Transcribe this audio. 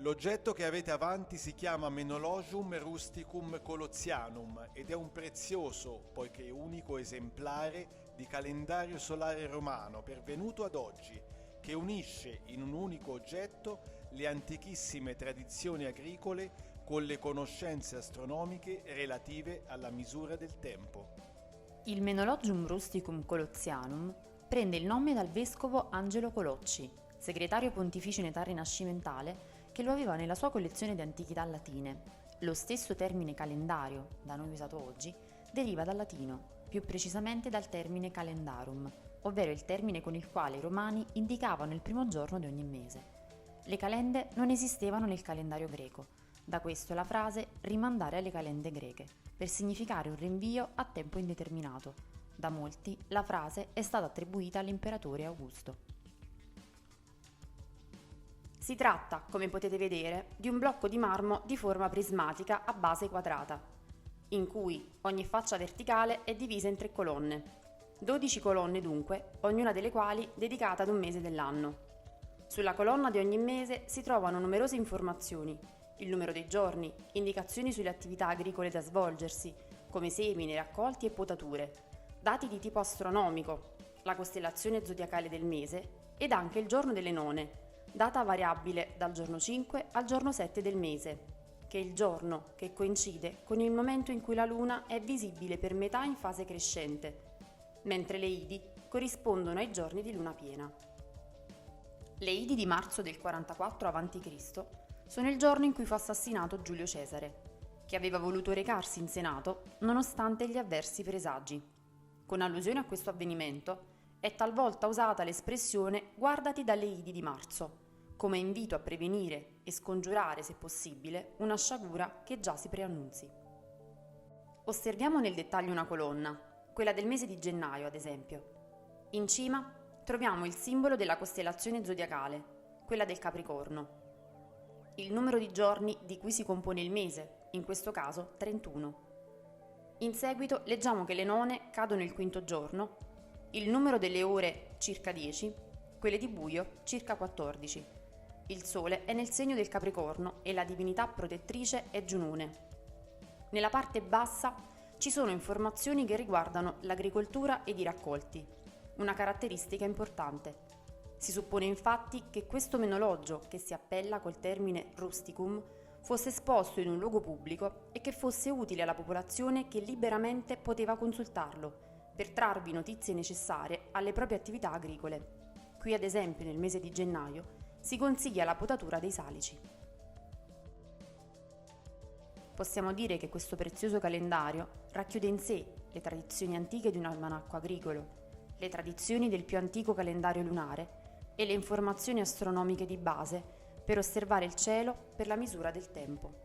L'oggetto che avete avanti si chiama Menologium rusticum colozianum ed è un prezioso, poiché unico esemplare di calendario solare romano pervenuto ad oggi, che unisce in un unico oggetto le antichissime tradizioni agricole con le conoscenze astronomiche relative alla misura del tempo. Il Menologium rusticum colozianum prende il nome dal vescovo Angelo Colocci, segretario pontificio in età rinascimentale, che lo aveva nella sua collezione di antichità latine. Lo stesso termine calendario, da noi usato oggi, deriva dal latino, più precisamente dal termine calendarum, ovvero il termine con il quale i romani indicavano il primo giorno di ogni mese. Le calende non esistevano nel calendario greco, da questo la frase rimandare alle calende greche, per significare un rinvio a tempo indeterminato. Da molti la frase è stata attribuita all'imperatore Augusto. Si tratta, come potete vedere, di un blocco di marmo di forma prismatica a base quadrata, in cui ogni faccia verticale è divisa in 3 colonne. 12 colonne dunque, ognuna delle quali dedicata ad un mese dell'anno. Sulla colonna di ogni mese si trovano numerose informazioni, il numero dei giorni, indicazioni sulle attività agricole da svolgersi, come semine, raccolti e potature, dati di tipo astronomico, la costellazione zodiacale del mese ed anche il giorno delle none, data variabile dal giorno 5 al giorno 7 del mese, che è il giorno che coincide con il momento in cui la luna è visibile per metà in fase crescente, mentre le Idi corrispondono ai giorni di luna piena. Le Idi di marzo del 44 a.C. sono il giorno in cui fu assassinato Giulio Cesare, che aveva voluto recarsi in Senato nonostante gli avversi presagi. Con allusione a questo avvenimento è talvolta usata l'espressione guardati dalle Idi di marzo, come invito a prevenire e scongiurare, se possibile, una sciagura che già si preannunzi. Osserviamo nel dettaglio una colonna, quella del mese di gennaio, ad esempio. In cima troviamo il simbolo della costellazione zodiacale, quella del Capricorno. Il numero di giorni di cui si compone il mese, in questo caso 31. In seguito leggiamo che le none cadono il quinto giorno, il numero delle ore circa 10, quelle di buio circa 14. Il Sole è nel segno del Capricorno e la divinità protettrice è Giunune. Nella parte bassa ci sono informazioni che riguardano l'agricoltura ed i raccolti, una caratteristica importante. Si suppone infatti che questo menologio, che si appella col termine rusticum, fosse esposto in un luogo pubblico e che fosse utile alla popolazione che liberamente poteva consultarlo per trarvi notizie necessarie alle proprie attività agricole. Qui ad esempio nel mese di gennaio si consiglia la potatura dei salici. Possiamo dire che questo prezioso calendario racchiude in sé le tradizioni antiche di un almanacco agricolo, le tradizioni del più antico calendario lunare e le informazioni astronomiche di base per osservare il cielo per la misura del tempo.